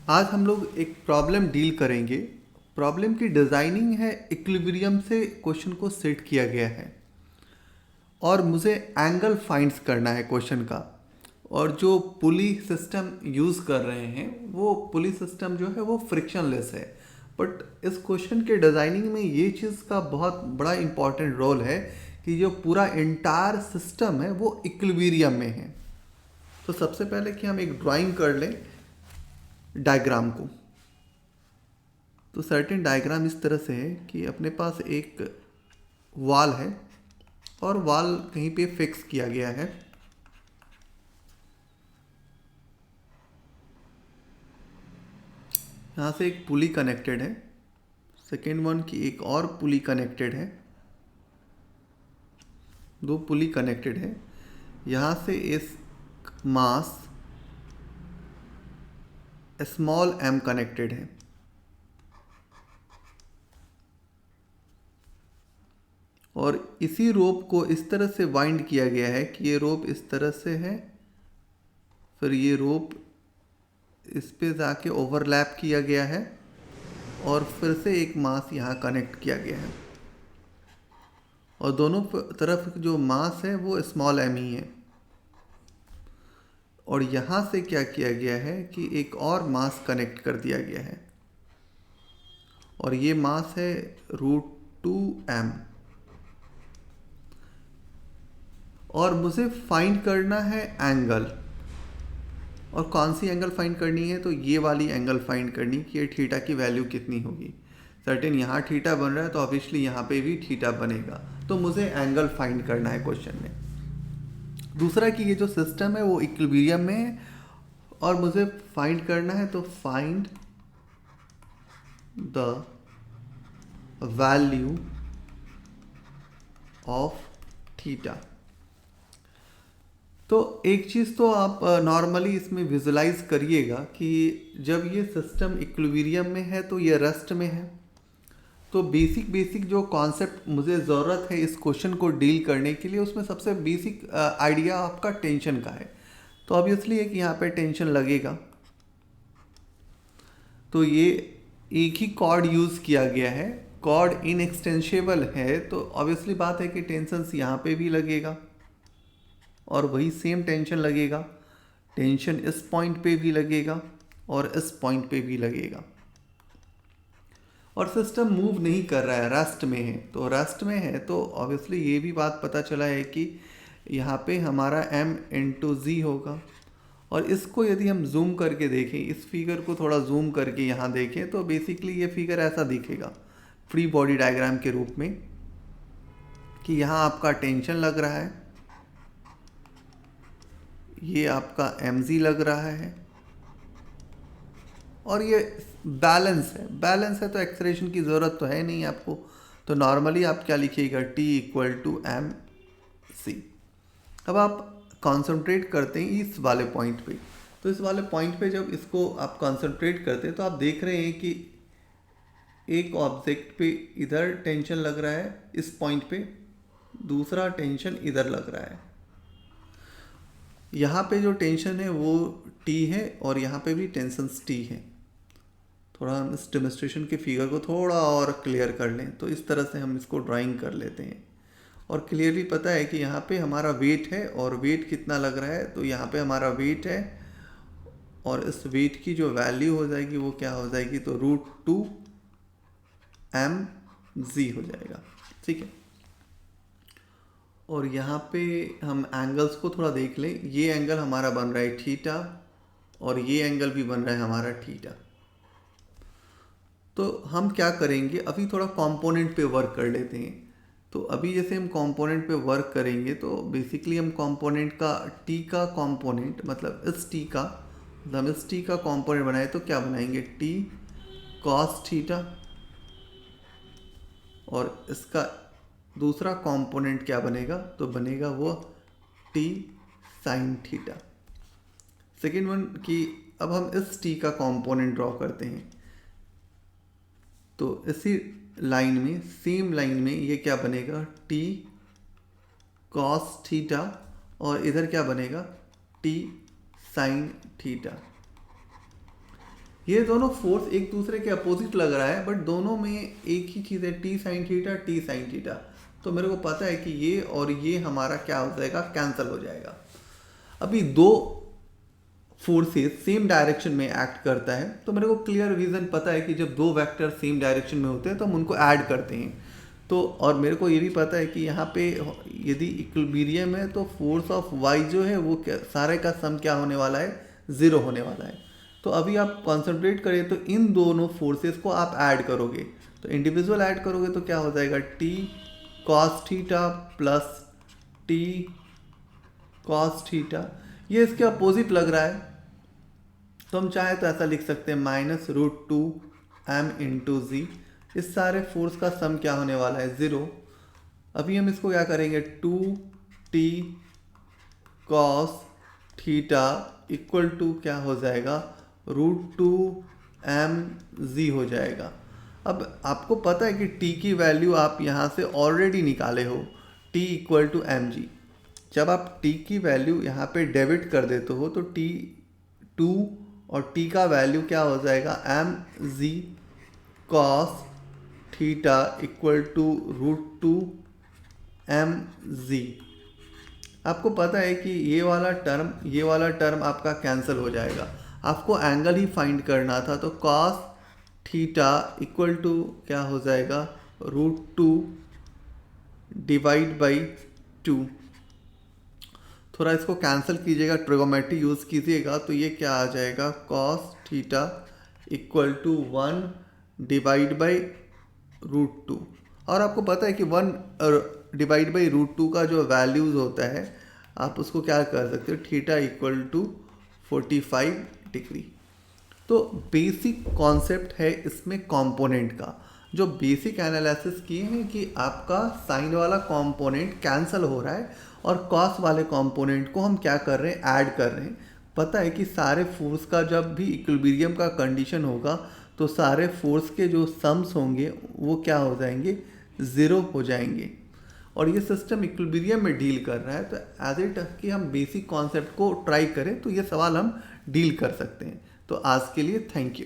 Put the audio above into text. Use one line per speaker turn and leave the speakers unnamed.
आज हम लोग एक प्रॉब्लम डील करेंगे। प्रॉब्लम की डिज़ाइनिंग है, इक्विलिब्रियम से क्वेश्चन को सेट किया गया है और मुझे एंगल फाइंड्स करना है क्वेश्चन का। और जो पुली सिस्टम यूज़ कर रहे हैं वो पुली सिस्टम जो है वो फ्रिक्शनलेस है। बट इस क्वेश्चन के डिज़ाइनिंग में ये चीज़ का बहुत बड़ा इंपॉर्टेंट रोल है कि जो पूरा इंटायर सिस्टम है वो इक्विलिब्रियम में है। तो सबसे पहले कि हम एक ड्राइंग कर लें डायग्राम को। तो सर्टेन डायग्राम इस तरह से है कि अपने पास एक वॉल है और वॉल कहीं पे फिक्स किया गया है। यहाँ से एक पुली कनेक्टेड है, सेकेंड वन की एक और पुली कनेक्टेड है, दो पुली कनेक्टेड है। यहाँ से इस मास स्मॉल एम कनेक्टेड है और इसी रोप को इस तरह से वाइंड किया गया है कि ये रोप इस तरह से है, फिर ये रोप इस पे जाके ओवरलैप किया गया है और फिर से एक मास यहाँ कनेक्ट किया गया है और दोनों तरफ जो मास है वो स्मॉल एम ही है। और यहाँ से क्या किया गया है कि एक और मास कनेक्ट कर दिया गया है और ये मास है √2m। और मुझे फाइंड करना है एंगल, और कौन सी एंगल फाइंड करनी है, तो ये वाली एंगल फाइंड करनी कि ये थीटा की वैल्यू कितनी होगी। सर्टेन यहाँ थीटा बन रहा है तो ऑब्वियसली यहाँ पे भी थीटा बनेगा। तो मुझे एंगल फाइंड करना है क्वेश्चन में। दूसरा कि ये जो सिस्टम है वो इक्विलिब्रियम में है और मुझे फाइंड करना है, तो find the value of theta. तो एक चीज़ तो आप नॉर्मली इसमें विजुलाइज करिएगा कि जब ये सिस्टम इक्विलिब्रियम में है तो ये रेस्ट में है। तो बेसिक जो कॉन्सेप्ट मुझे ज़रूरत है इस क्वेश्चन को डील करने के लिए, उसमें सबसे बेसिक आइडिया आपका टेंशन का है। तो ऑब्वियसली है कि यहाँ पे टेंशन लगेगा, तो ये एक ही कॉर्ड यूज़ किया गया है, कॉर्ड इनएक्सटेंशेबल है, तो ऑब्वियसली बात है कि टेंशन यहाँ पे भी लगेगा और वही सेम टेंशन लगेगा, टेंशन इस पॉइंट पे भी लगेगा और इस पॉइंट पे भी लगेगा। और सिस्टम मूव नहीं कर रहा है, रेस्ट में है। तो रेस्ट में है तो ऑब्वियसली ये भी बात पता चला है कि यहाँ पे हमारा m/z होगा। और इसको यदि हम जूम करके देखें, इस फिगर को थोड़ा जूम करके यहाँ देखें, तो बेसिकली ये फिगर ऐसा दिखेगा फ्री बॉडी डायग्राम के रूप में कि यहाँ आपका टेंशन लग रहा है, ये आपका mg लग रहा है और ये बैलेंस है। बैलेंस है तो एक्सलेरेशन की ज़रूरत तो है नहीं आपको, तो नॉर्मली आप क्या लिखिएगा, t = mc। अब आप कंसंट्रेट करते हैं इस वाले पॉइंट पे, तो इस वाले पॉइंट पे जब इसको आप कंसंट्रेट करते हैं तो आप देख रहे हैं कि एक ऑब्जेक्ट पे इधर टेंशन लग रहा है इस पॉइंट पे, दूसरा टेंशन इधर लग रहा है। यहाँ पे जो टेंशन है वो T है और यहाँ पे भी टेंशन T है। थोड़ा हम इस डेमोन्स्ट्रेशन के फिगर को थोड़ा और क्लियर कर लें, तो इस तरह से हम इसको ड्राइंग कर लेते हैं और क्लियरली पता है कि यहाँ पे हमारा वेट है और वेट कितना लग रहा है, तो यहाँ पे हमारा वेट है और इस वेट की जो वैल्यू हो जाएगी वो क्या हो जाएगी, तो √2mg हो जाएगा। ठीक है, और यहाँ पे हम एंगल्स को थोड़ा देख लें। ये एंगल हमारा बन रहा है थीटा और ये एंगल भी बन रहा है हमारा थीटा। तो हम क्या करेंगे, अभी थोड़ा कंपोनेंट पे वर्क कर लेते हैं। तो अभी जैसे हम कंपोनेंट पे वर्क करेंगे तो बेसिकली हम कंपोनेंट का t का कंपोनेंट, मतलब इस t का, मतलब हम इस t का कंपोनेंट बनाए तो क्या बनाएंगे, t cos थीटा, और इसका दूसरा कंपोनेंट क्या बनेगा, तो बनेगा वो t sin theta. Second one की अब हम इस t का कंपोनेंट ड्रॉ करते हैं, तो इसी लाइन में, सेम लाइन में ये क्या बनेगा, t cos थीटा, और इधर क्या बनेगा, t sin थीटा। ये दोनों फोर्स एक दूसरे के अपोजिट लग रहा है, बट दोनों में एक ही चीज़ है, T sine theta, T sine theta. तो मेरे को पता है कि ये और ये हमारा क्या हो जाएगा, कैंसिल हो जाएगा। अभी दो फोर्सेस सेम डायरेक्शन में एक्ट करता है, तो मेरे को क्लियर रीज़न पता है कि जब दो वेक्टर सेम डायरेक्शन में होते हैं तो हम उनको ऐड करते हैं। तो और मेरे को ये भी पता है कि यहाँ पे यदि इक्विलिब्रियम है तो फोर्स ऑफ वाई जो है वो सारे का सम क्या होने वाला है, ज़ीरो होने वाला है। तो अभी आप कॉन्सेंट्रेट करें तो इन दोनों फोर्सेस को आप ऐड करोगे, तो इंडिविजुअल ऐड करोगे तो क्या हो जाएगा, T cos theta plus T cos theta. ये इसके अपोजिट लग रहा है, तो हम चाहे तो ऐसा लिख सकते हैं -√2m/z। इस सारे फोर्स का सम क्या होने वाला है, 0। अभी हम इसको क्या करेंगे, 2t cos theta equal to क्या हो जाएगा, √2mz हो जाएगा। अब आपको पता है कि t की वैल्यू आप यहाँ से ऑलरेडी निकाले हो, t इक्वल टू mg। जब आप t की वैल्यू यहाँ पे डेबिट कर देते हो तो t2 और t का वैल्यू क्या हो जाएगा, mz cos theta equal to √2mz। आपको पता है कि ये वाला टर्म आपका कैंसिल हो जाएगा। आपको एंगल ही फाइंड करना था, तो cos थीटा इक्वल टू क्या हो जाएगा, √2 डिवाइड बाई 2। थोड़ा इसको कैंसिल कीजिएगा, ट्रिगोनोमेट्री यूज़ कीजिएगा, तो ये क्या आ जाएगा, cos theta equal to 1 divide by √2। और आपको पता है कि 1 डिवाइड बाई √2 का जो वैल्यूज़ होता है आप उसको क्या कर सकते हो, थीटा इक्वल टू 45 डिग्री। तो बेसिक कॉन्सेप्ट है इसमें कंपोनेंट का। जो बेसिक एनालिसिस किए हैं कि आपका साइन वाला कंपोनेंट कैंसिल हो रहा है और कॉस वाले कंपोनेंट को हम क्या कर रहे हैं, ऐड कर रहे हैं। पता है कि सारे फोर्स का जब भी इक्विलिब्रियम का कंडीशन होगा तो सारे फोर्स के जो सम्स होंगे वो क्या हो जाएंगे, 0 हो जाएंगे। और ये सिस्टम इक्विलिब्रियम में डील कर रहा है, तो एज इट कि हम बेसिक कॉन्सेप्ट को ट्राई करें तो ये सवाल हम डील कर सकते हैं। तो आज के लिए थैंक यू।